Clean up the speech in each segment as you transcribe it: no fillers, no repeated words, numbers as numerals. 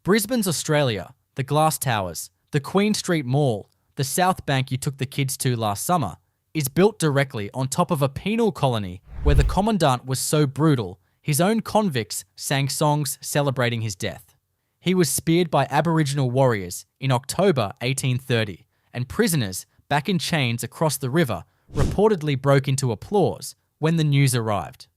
Brisbane's Australia, the Glass Towers, the Queen Street Mall, the South Bank you took the kids to last summer, is built directly on top of a penal colony where the commandant was so brutal, his own convicts sang songs celebrating his death. He was speared by Aboriginal warriors in October 1830, and prisoners back in chains across the river reportedly broke into applause when the news arrived.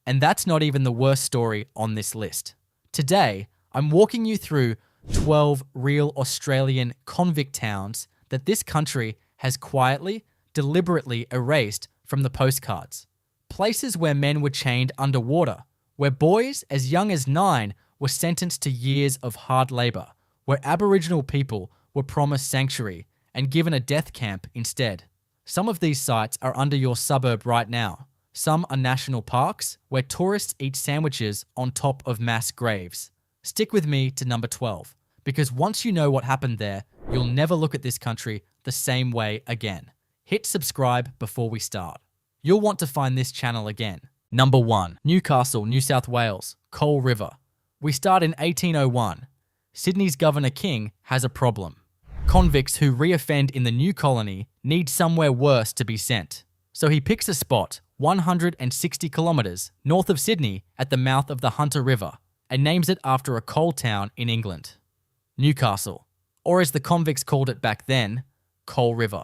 And that's not even the worst story on this list. Today, I'm walking you through 12 real Australian convict towns that this country has quietly, deliberately erased from the postcards. Places where men were chained underwater, where boys as young as 9 were sentenced to years of hard labour, where Aboriginal people were promised sanctuary and given a death camp instead. Some of these sites are under your suburb right now. Some are national parks where tourists eat sandwiches on top of mass graves. Stick with me to number 12, because once you know what happened there, you'll never look at this country the same way again. Hit subscribe before we start. You'll want to find this channel again. Number 1, Newcastle, New South Wales, Coal River. We start in 1801. Sydney's Governor King has a problem. Convicts who reoffend in the new colony need somewhere worse to be sent. So he picks a spot 160 kilometres north of Sydney at the mouth of the Hunter River and names it after a coal town in England. Newcastle, or as the convicts called it back then, Coal River.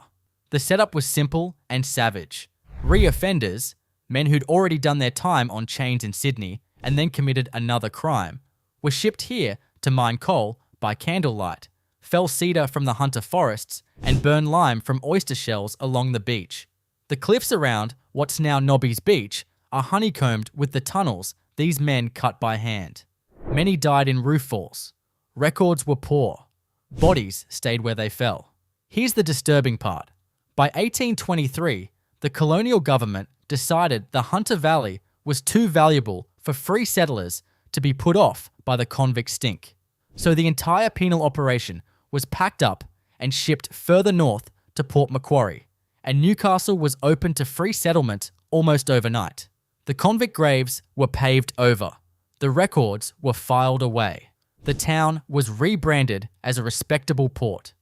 The setup was simple and savage. Reoffenders, men who'd already done their time on chains in Sydney and then committed another crime, were shipped here to mine coal by candlelight, fell cedar from the Hunter forests, and burn lime from oyster shells along the beach. The cliffs around what's now Nobby's Beach are honeycombed with the tunnels these men cut by hand. Many died in roof falls. Records were poor. Bodies stayed where they fell. Here's the disturbing part. By 1823, the colonial government decided the Hunter Valley was too valuable for free settlers to be put off by the convict stink. So the entire penal operation was packed up and shipped further north to Port Macquarie, and Newcastle was open to free settlement almost overnight. The convict graves were paved over. The records were filed away. The town was rebranded as a respectable port.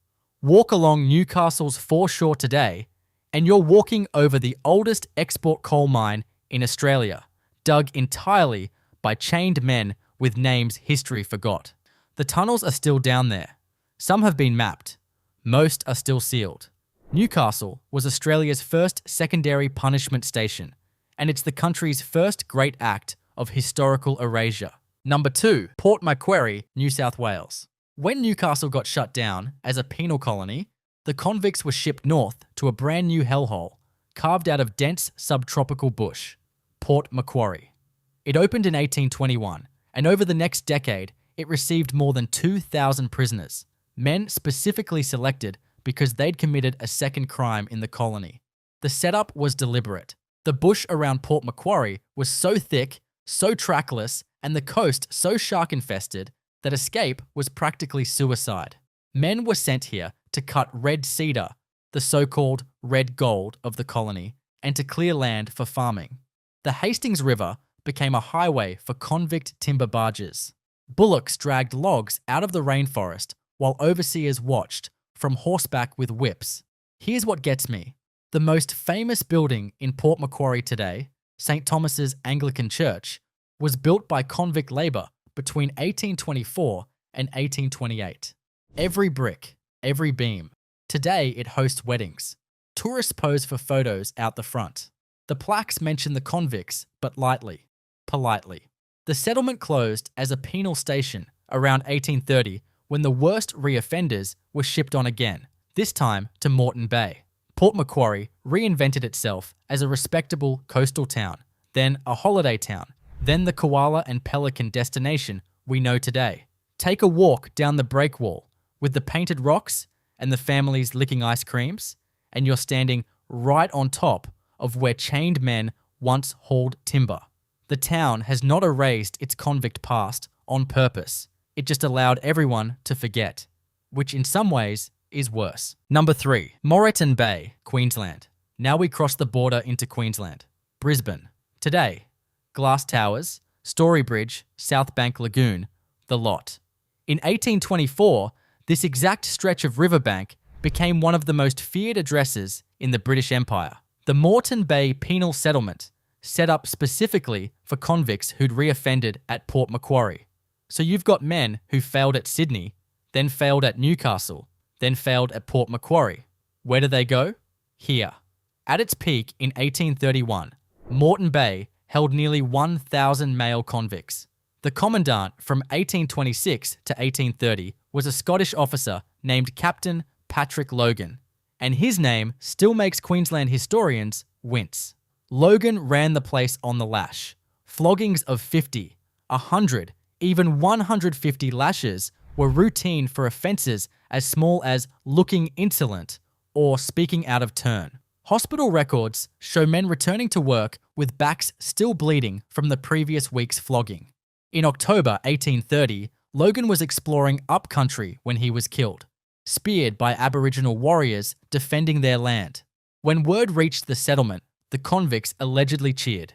Walk along Newcastle's foreshore today, and you're walking over the oldest export coal mine in Australia, dug entirely by chained men with names history forgot. The tunnels are still down there. Some have been mapped. Most are still sealed. Newcastle was Australia's first secondary punishment station, and it's the country's first great act of historical erasure. Number 2, Port Macquarie, New South Wales. When Newcastle got shut down as a penal colony, the convicts were shipped north to a brand new hellhole, carved out of dense subtropical bush, Port Macquarie. It opened in 1821, and over the next decade, it received more than 2,000 prisoners, men specifically selected because they'd committed a second crime in the colony. The setup was deliberate. The bush around Port Macquarie was so thick, so trackless, and the coast so shark-infested that escape was practically suicide. Men were sent here to cut red cedar, the so-called red gold of the colony, and to clear land for farming. The Hastings River became a highway for convict timber barges. Bullocks dragged logs out of the rainforest while overseers watched from horseback with whips. Here's what gets me. The most famous building in Port Macquarie today, St. Thomas's Anglican Church, was built by convict labour between 1824 and 1828. Every brick, every beam. Today it hosts weddings. Tourists pose for photos out the front. The plaques mention the convicts, but lightly, politely. The settlement closed as a penal station around 1830 when the worst reoffenders were shipped on again, this time to Moreton Bay. Port Macquarie reinvented itself as a respectable coastal town, then a holiday town, then the koala and pelican destination we know today. Take a walk down the breakwall with the painted rocks and the families licking ice creams, and you're standing right on top of where chained men once hauled timber. The town has not erased its convict past on purpose. It just allowed everyone to forget, which in some ways is worse. Number 3, Moreton Bay, Queensland. Now we cross the border into Queensland. Brisbane. Today, Glass Towers, Story Bridge, South Bank Lagoon, the lot. In 1824, this exact stretch of riverbank became one of the most feared addresses in the British Empire. The Moreton Bay penal settlement, set up specifically for convicts who'd reoffended at Port Macquarie. So you've got men who failed at Sydney, then failed at Newcastle, then failed at Port Macquarie. Where do they go? Here. At its peak in 1831, Moreton Bay held nearly 1,000 male convicts. The commandant from 1826 to 1830 was a Scottish officer named Captain Patrick Logan, and his name still makes Queensland historians wince. Logan ran the place on the lash. Floggings of 50, 100, even 150 lashes were routine for offences as small as looking insolent or speaking out of turn. Hospital records show men returning to work with backs still bleeding from the previous week's flogging. In October 1830, Logan was exploring upcountry when he was killed, speared by Aboriginal warriors defending their land. When word reached the settlement, the convicts allegedly cheered.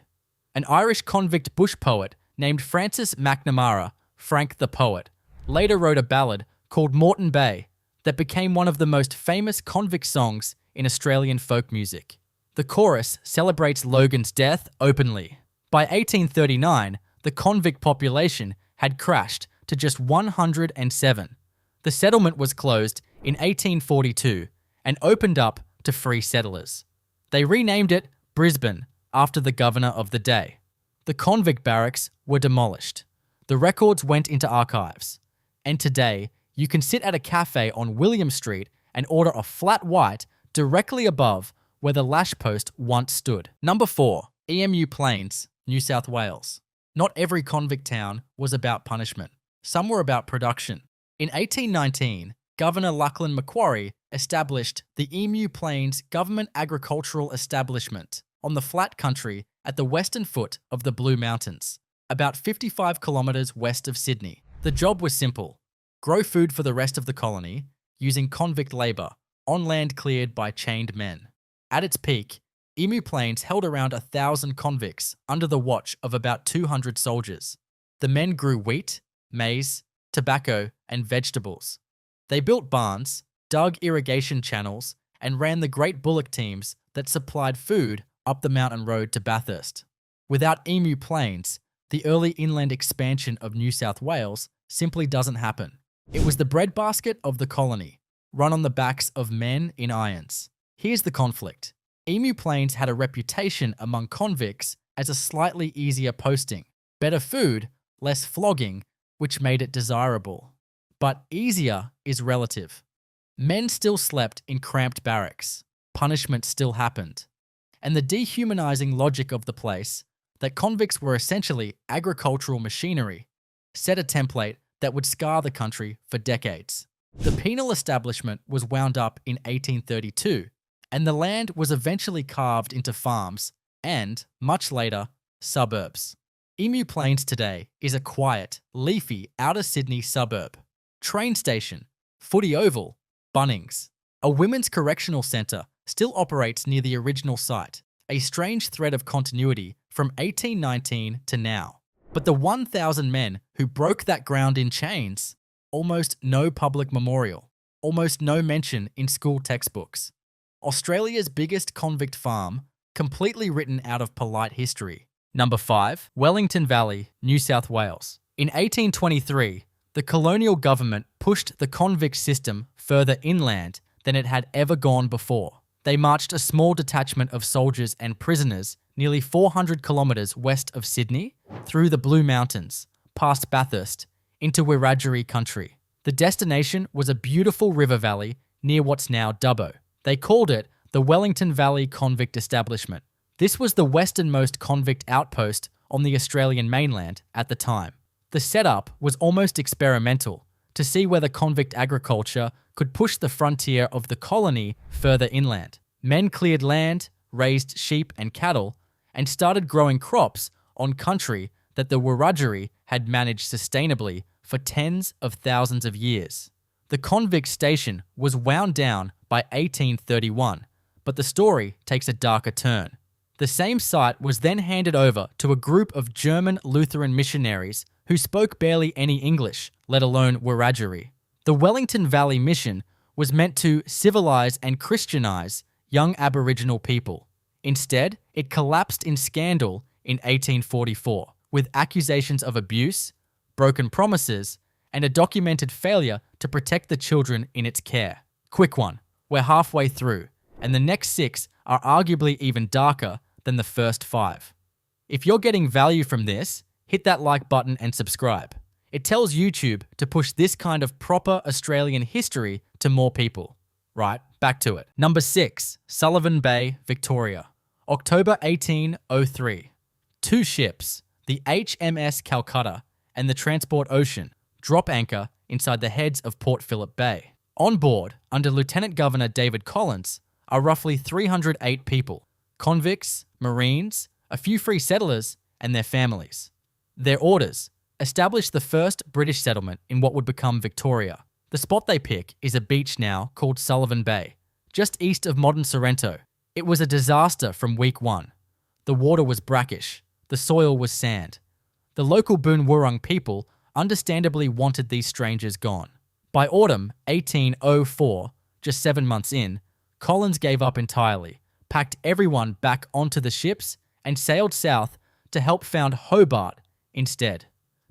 An Irish convict bush poet named Francis McNamara, Frank the Poet, later wrote a ballad called Moreton Bay that became one of the most famous convict songs in Australian folk music. The chorus celebrates Logan's death openly. By 1839, the convict population had crashed to just 107. The settlement was closed in 1842 and opened up to free settlers. They renamed it Brisbane after the governor of the day. The convict barracks were demolished. The records went into archives. And today, you can sit at a cafe on William Street and order a flat white directly above where the lash post once stood. Number 4. EMU Plains, New South Wales. Not every convict town was about punishment. Some were about production. In 1819, Governor Lachlan Macquarie established the EMU Plains Government Agricultural Establishment on the flat country at the western foot of the Blue Mountains, about 55 kilometres west of Sydney. The job was simple: grow food for the rest of the colony using convict labour on land cleared by chained men. At its peak, EMU Plains held around 1,000 convicts under the watch of about 200 soldiers. The men grew wheat, maize, tobacco, and vegetables. They built barns, dug irrigation channels, and ran the great bullock teams that supplied food up the mountain road to Bathurst. Without EMU Plains, the early inland expansion of New South Wales simply doesn't happen. It was the breadbasket of the colony, run on the backs of men in irons. Here's the conflict. EMU Plains had a reputation among convicts as a slightly easier posting. Better food, less flogging, which made it desirable. But easier is relative. Men still slept in cramped barracks. Punishment still happened. And the dehumanizing logic of the place, that convicts were essentially agricultural machinery, set a template that would scar the country for decades. The penal establishment was wound up in 1832, and the land was eventually carved into farms and, much later, suburbs. EMU Plains today is a quiet, leafy outer Sydney suburb. Train station, footy oval, Bunnings. A women's correctional centre still operates near the original site, a strange thread of continuity from 1819 to now. But the 1,000 men who broke that ground in chains, almost no public memorial, almost no mention in school textbooks. Australia's biggest convict farm, completely written out of polite history. Number 5, Wellington Valley, New South Wales. In 1823, the colonial government pushed the convict system further inland than it had ever gone before. They marched a small detachment of soldiers and prisoners nearly 400 kilometres west of Sydney, through the Blue Mountains, past Bathurst, into Wiradjuri country. The destination was a beautiful river valley near what's now Dubbo. They called it the Wellington Valley Convict Establishment. This was the westernmost convict outpost on the Australian mainland at the time. The setup was almost experimental to see whether convict agriculture could push the frontier of the colony further inland. Men cleared land, raised sheep and cattle, and started growing crops on country that the Wiradjuri had managed sustainably for tens of thousands of years. The convict station was wound down by 1831, but the story takes a darker turn. The same site was then handed over to a group of German Lutheran missionaries who who spoke barely any English, let alone Wiradjuri. The Wellington Valley mission was meant to civilize and Christianize young Aboriginal people. Instead, it collapsed in scandal in 1844, with accusations of abuse, broken promises, and a documented failure to protect the children in its care. Quick one, we're halfway through, and the next 6 are arguably even darker than the first 5. If you're getting value from this, hit that like button and subscribe. It tells YouTube to push this kind of proper Australian history to more people. Right, back to it. Number 6, Sullivan Bay, Victoria. October 1803. 2 ships, the HMS Calcutta and the Transport Ocean, drop anchor inside the heads of Port Phillip Bay. On board, under Lieutenant Governor David Collins, are roughly 308 people, convicts, Marines, a few free settlers, and their families. Their orders: establish the first British settlement in what would become Victoria. The spot they pick is a beach now called Sullivan Bay, just east of modern Sorrento. It was a disaster from week 1. The water was brackish, the soil was sand. The local Boon Wurrung people understandably wanted these strangers gone. By autumn 1804, just 7 months in, Collins gave up entirely, packed everyone back onto the ships, and sailed south to help found Hobart instead.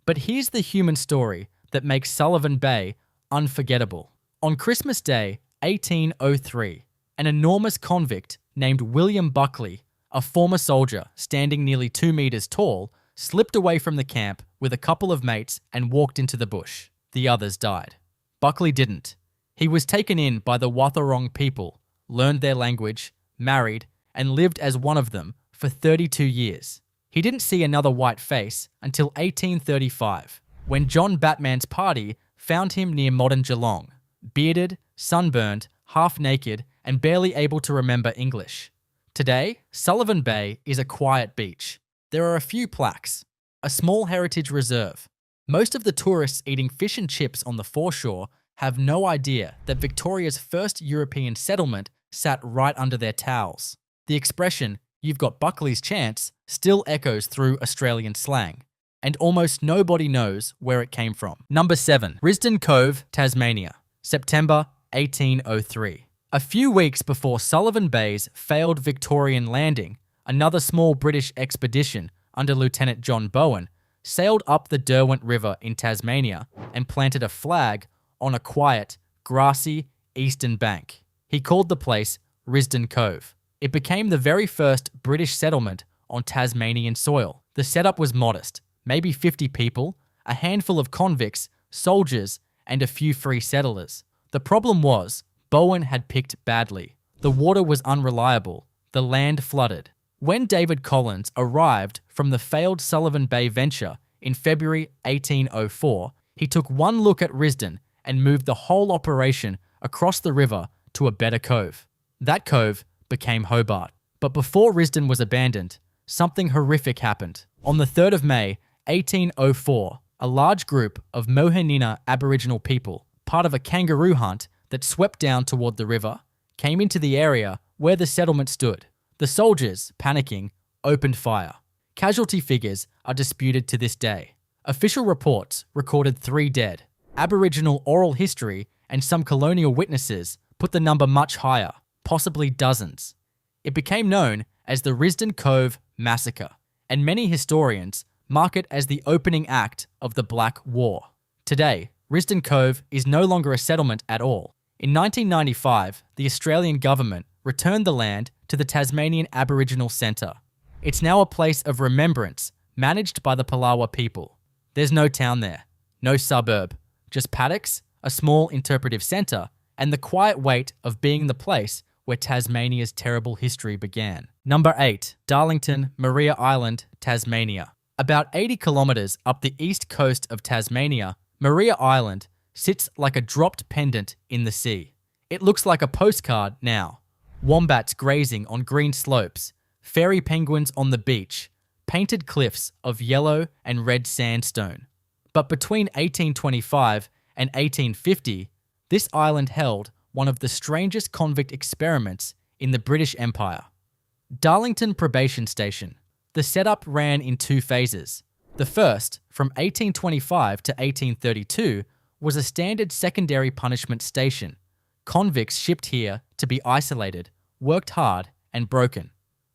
But here's the human story that makes Sullivan Bay unforgettable. On Christmas Day, 1803, an enormous convict named William Buckley, a former soldier standing nearly 2 meters tall, slipped away from the camp with a couple of mates and walked into the bush. The others died. Buckley didn't. He was taken in by the Wathaurong people, learned their language, married, and lived as one of them for 32 years. He didn't see another white face until 1835, when John Batman's party found him near modern Geelong, bearded, sunburned, half-naked, and barely able to remember English. Today, Sullivan Bay is a quiet beach. There are a few plaques, a small heritage reserve. Most of the tourists eating fish and chips on the foreshore have no idea that Victoria's first European settlement sat right under their towels. The expression, "You've got Buckley's chance," still echoes through Australian slang, and almost nobody knows where it came from. Number 7, Risden Cove, Tasmania, September 1803. A few weeks before Sullivan Bay's failed Victorian landing, another small British expedition under Lieutenant John Bowen sailed up the Derwent River in Tasmania and planted a flag on a quiet, grassy eastern bank. He called the place Risden Cove. It became the very first British settlement on Tasmanian soil. The setup was modest, maybe 50 people, a handful of convicts, soldiers, and a few free settlers. The problem was, Bowen had picked badly. The water was unreliable, the land flooded. When David Collins arrived from the failed Sullivan Bay venture in February 1804, he took one look at Risden and moved the whole operation across the river to a better cove. That cove became Hobart. But before Risden was abandoned, something horrific happened. On the 3rd of May, 1804, a large group of Mohenina Aboriginal people, part of a kangaroo hunt that swept down toward the river, came into the area where the settlement stood. The soldiers, panicking, opened fire. Casualty figures are disputed to this day. Official reports recorded 3 dead. Aboriginal oral history and some colonial witnesses put the number much higher, possibly dozens. It became known as the Risden Cove Massacre, and many historians mark it as the opening act of the Black War. Today, Risden Cove is no longer a settlement at all. In 1995, the Australian government returned the land to the Tasmanian Aboriginal Centre. It's now a place of remembrance managed by the Palawa people. There's no town there, no suburb, just paddocks, a small interpretive centre, and the quiet weight of being the place where Tasmania's terrible history began. Number 8, Darlington, Maria Island, Tasmania. About 80 kilometres up the east coast of Tasmania, Maria Island sits like a dropped pendant in the sea. It looks like a postcard now. Wombats grazing on green slopes, fairy penguins on the beach, painted cliffs of yellow and red sandstone. But between 1825 and 1850, this island held one of the strangest convict experiments in the British Empire. Darlington Probation Station. The setup ran in 2 phases. The first, from 1825 to 1832, was a standard secondary punishment station. Convicts shipped here to be isolated, worked hard, and broken.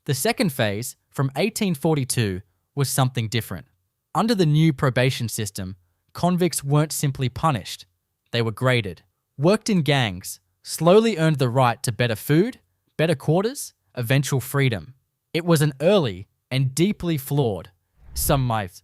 The second phase, from 1842, was something different. Under the new probation system, convicts weren't simply punished. They were graded, worked in gangs, slowly earned the right to better food, better quarters, eventual freedom. It was an early and deeply flawed, some might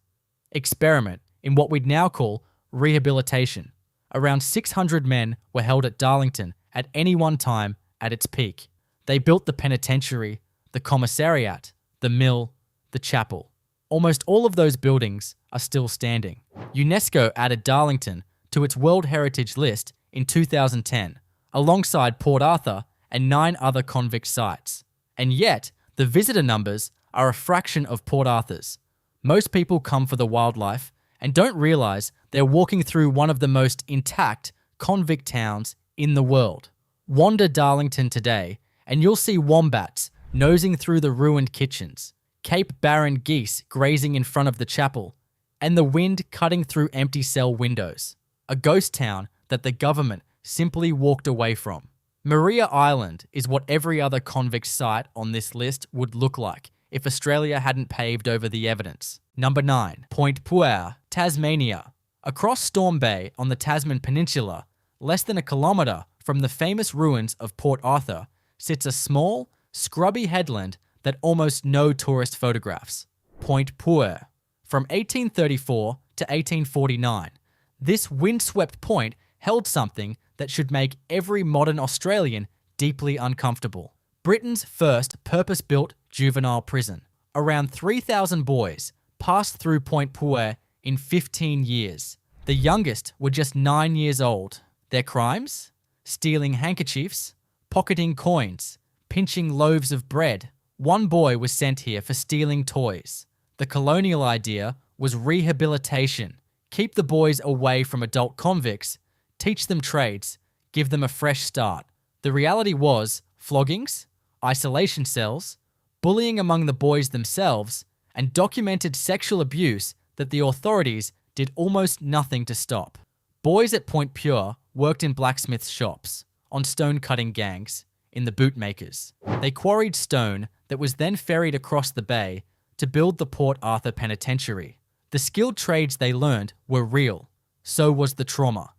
experiment in what we'd now call rehabilitation. Around 600 men were held at Darlington at any one time at its peak. They built the penitentiary, the commissariat, the mill, the chapel. Almost all of those buildings are still standing. UNESCO added Darlington to its World Heritage List in 2010, alongside Port Arthur and 9 other convict sites. And yet, the visitor numbers are a fraction of Port Arthur's. Most people come for the wildlife and don't realise they're walking through one of the most intact convict towns in the world. Wander Darlington today and you'll see wombats nosing through the ruined kitchens, Cape Barren geese grazing in front of the chapel, and the wind cutting through empty cell windows. A ghost town that the government simply walked away from. Maria Island is what every other convict site on this list would look like if Australia hadn't paved over the evidence. Number 9. Point Puer, Tasmania. Across Storm Bay on the Tasman Peninsula, less than a kilometre from the famous ruins of Port Arthur, sits a small, scrubby headland that almost no tourist photographs. Point Puer. From 1834 to 1849, this windswept point held something that should make every modern Australian deeply uncomfortable. Britain's first purpose-built juvenile prison. Around 3,000 boys passed through Point Puer in 15 years. The youngest were just 9 years old. Their crimes? Stealing handkerchiefs, pocketing coins, pinching loaves of bread. One boy was sent here for stealing toys. The colonial idea was rehabilitation. Keep the boys away from adult convicts, teach them trades, give them a fresh start. The reality was floggings, isolation cells, bullying among the boys themselves, and documented sexual abuse that the authorities did almost nothing to stop. Boys at Point Puer worked in blacksmiths' shops, on stone-cutting gangs, in the bootmakers. They quarried stone that was then ferried across the bay to build the Port Arthur Penitentiary. The skilled trades they learned were real. So was the trauma.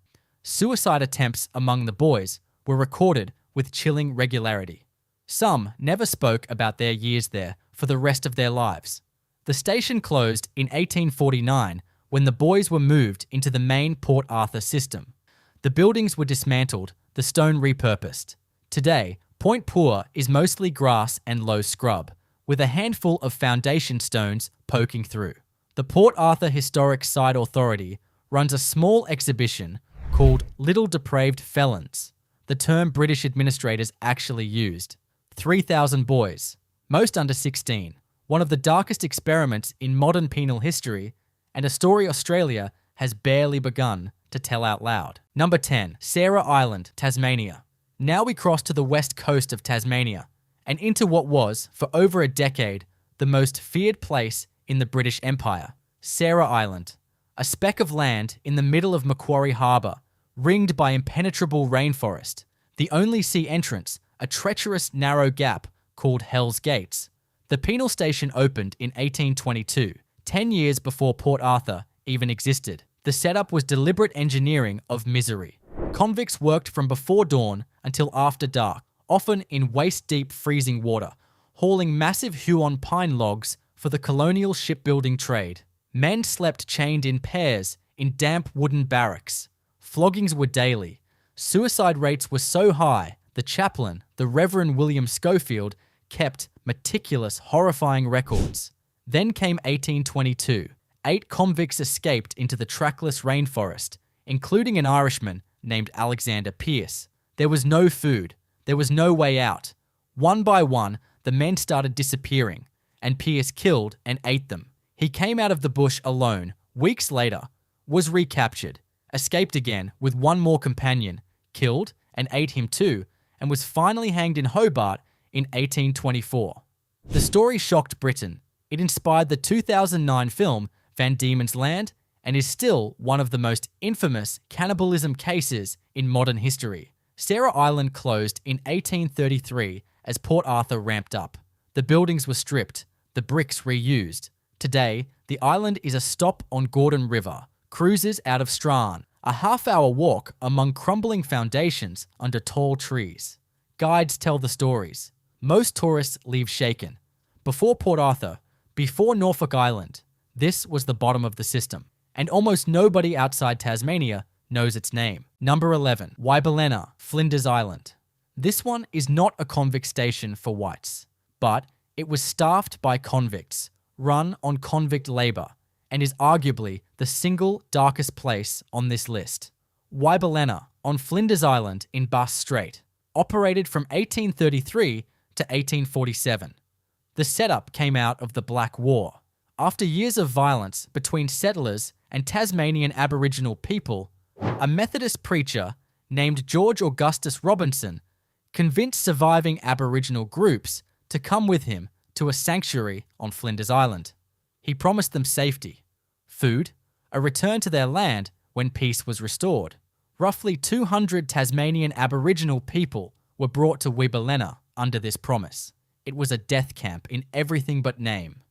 Suicide attempts among the boys were recorded with chilling regularity. Some never spoke about their years there for the rest of their lives. The station closed in 1849 when the boys were moved into the main Port Arthur system. The buildings were dismantled, the stone repurposed. Today, Point Puer is mostly grass and low scrub, with a handful of foundation stones poking through. The Port Arthur Historic Site Authority runs a small exhibition called Little Depraved Felons, the term British administrators actually used. 3,000 boys, most under 16, one of the darkest experiments in modern penal history, and a story Australia has barely begun to tell out loud. Number 10. Sarah Island, Tasmania. Now we cross to the west coast of Tasmania, and into what was, for over a decade, the most feared place in the British Empire, Sarah Island. A speck of land in the middle of Macquarie Harbour, ringed by impenetrable rainforest. The only sea entrance, a treacherous narrow gap called Hell's Gates. The penal station opened in 1822, 10 years before Port Arthur even existed. The setup was deliberate engineering of misery. Convicts worked from before dawn until after dark, often in waist-deep freezing water, hauling massive Huon pine logs for the colonial shipbuilding trade. Men slept chained in pairs in damp wooden barracks. Floggings were daily. Suicide rates were so high, the chaplain, the Reverend William Schofield, kept meticulous, horrifying records. Then came 1822. 8 convicts escaped into the trackless rainforest, including an Irishman named Alexander Pierce. There was no food. There was no way out. One by one, the men started disappearing, and Pierce killed and ate them. He came out of the bush alone, weeks later, was recaptured, escaped again with one more companion, killed and ate him too, and was finally hanged in Hobart in 1824. The story shocked Britain. It inspired the 2009 film Van Diemen's Land, and is still one of the most infamous cannibalism cases in modern history. Sarah Island closed in 1833 as Port Arthur ramped up. The buildings were stripped, the bricks reused. Today, the island is a stop on Gordon River, cruises out of Strahan, a half-hour walk among crumbling foundations under tall trees. Guides tell the stories. Most tourists leave shaken. Before Port Arthur, before Norfolk Island, this was the bottom of the system, and almost nobody outside Tasmania knows its name. Number 11, Wybalenna, Flinders Island. This one is not a convict station for whites, but it was staffed by convicts, run on convict labour, and is arguably the single darkest place on this list. Wybalenna, on Flinders Island in Bass Strait, operated from 1833 to 1847. The setup came out of the Black War. After years of violence between settlers and Tasmanian Aboriginal people, a Methodist preacher named George Augustus Robinson convinced surviving Aboriginal groups to come with him to a sanctuary on Flinders Island. He promised them safety, food, a return to their land when peace was restored. Roughly 200 Tasmanian Aboriginal people were brought to Wybalenna under this promise. It was a death camp in everything but name.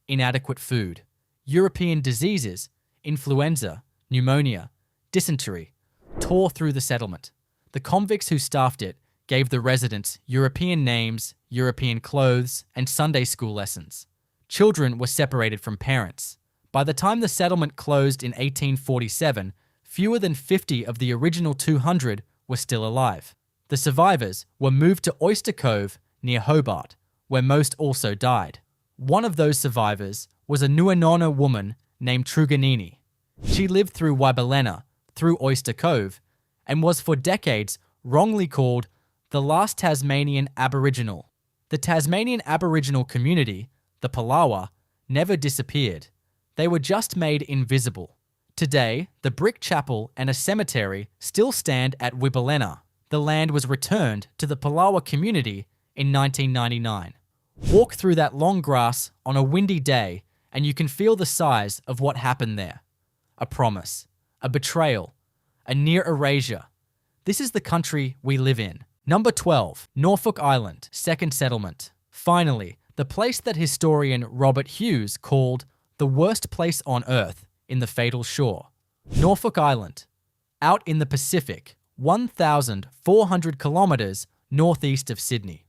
Inadequate food, European diseases, influenza, pneumonia, dysentery, tore through the settlement. The convicts who staffed it gave the residents European names, European clothes, and Sunday school lessons. Children were separated from parents. By the time the settlement closed in 1847, fewer than 50 of the original 200 were still alive. The survivors were moved to Oyster Cove near Hobart, where most also died. One of those survivors was a Nuanona woman named Truganini. She lived through Wybalenna, through Oyster Cove, and was for decades wrongly called the last Tasmanian Aboriginal. The Tasmanian Aboriginal community, the Palawa, never disappeared. They were just made invisible. Today, the brick chapel and a cemetery still stand at Wybalenna. The land was returned to the Palawa community in 1999. Walk through that long grass on a windy day and you can feel the size of what happened there. A promise, a betrayal, a near erasure. This is the country we live in. Number 12, Norfolk Island, second settlement. Finally, the place that historian Robert Hughes called the worst place on earth in the fatal shore. Norfolk Island, out in the Pacific, 1,400 kilometres northeast of Sydney.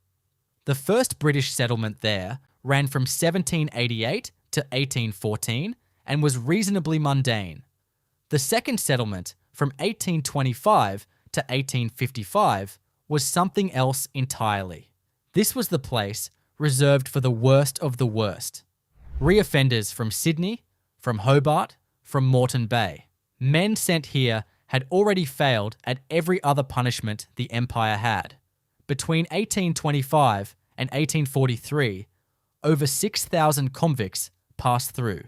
The first British settlement there ran from 1788 to 1814 and was reasonably mundane. The second settlement from 1825 to 1855 was something else entirely. This was the place reserved for the worst of the worst. Reoffenders from Sydney, from Hobart, from Moreton Bay. Men sent here had already failed at every other punishment the Empire had. Between 1825 and 1843, over 6,000 convicts passed through.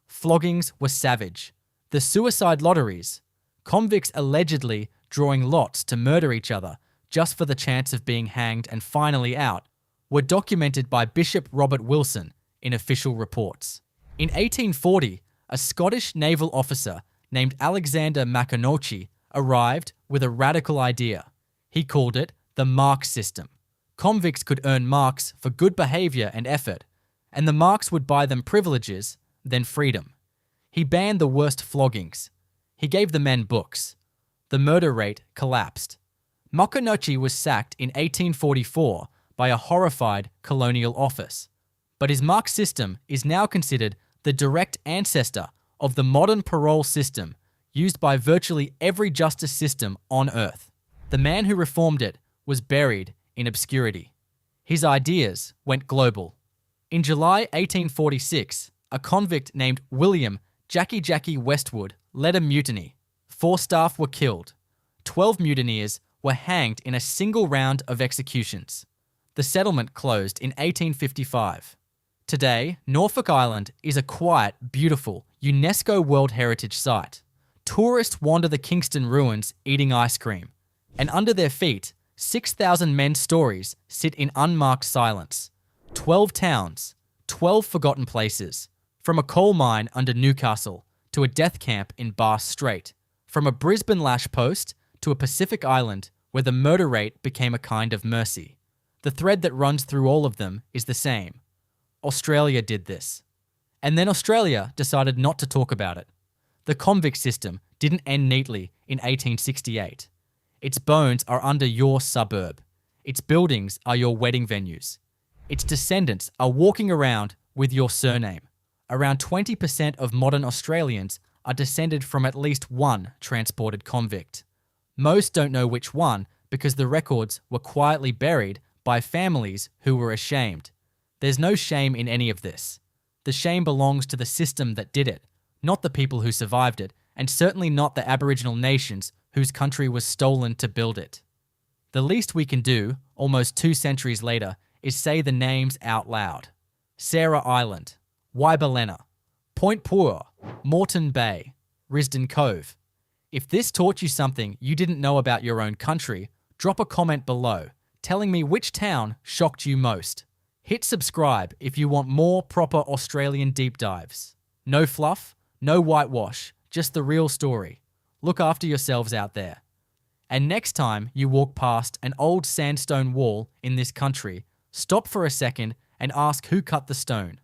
Floggings were savage. The suicide lotteries, convicts allegedly drawing lots to murder each other just for the chance of being hanged and finally out, were documented by Bishop Robert Wilson in official reports. In 1840, a Scottish naval officer named Alexander Macquarie arrived with a radical idea. He called it the mark system. Convicts could earn marks for good behaviour and effort, and the marks would buy them privileges, then freedom. He banned the worst floggings. He gave the men books. The murder rate collapsed. Macquarie was sacked in 1844 by a horrified colonial office, but his mark system is now considered the direct ancestor of the modern parole system used by virtually every justice system on earth. The man who reformed it was buried in obscurity. His ideas went global. In July 1846, a convict named William Jackie Westwood led a mutiny. 4 staff were killed. 12 mutineers were hanged in a single round of executions. The settlement closed in 1855. Today, Norfolk Island is a quiet, beautiful UNESCO World Heritage Site. Tourists wander the Kingston ruins eating ice cream, and under their feet, 6,000 men's stories sit in unmarked silence. 12 towns, 12 forgotten places. From a coal mine under Newcastle to a death camp in Bass Strait. From a Brisbane lash post to a Pacific island where the murder rate became a kind of mercy. The thread that runs through all of them is the same. Australia did this. And then Australia decided not to talk about it. The convict system didn't end neatly in 1868. Its bones are under your suburb. Its buildings are your wedding venues. Its descendants are walking around with your surname. Around 20% of modern Australians are descended from at least one transported convict. Most don't know which one because the records were quietly buried by families who were ashamed. There's no shame in any of this. The shame belongs to the system that did it, not the people who survived it, and certainly not the Aboriginal nations whose country was stolen to build it. The least we can do, almost 2 centuries later, is say the names out loud. Sarah Island, Wybalenna, Point Puer, Moreton Bay, Risden Cove. If this taught you something you didn't know about your own country, drop a comment below telling me which town shocked you most. Hit subscribe if you want more proper Australian deep dives. No fluff, no whitewash, just the real story. Look after yourselves out there. And next time you walk past an old sandstone wall in this country, stop for a second and ask who cut the stone.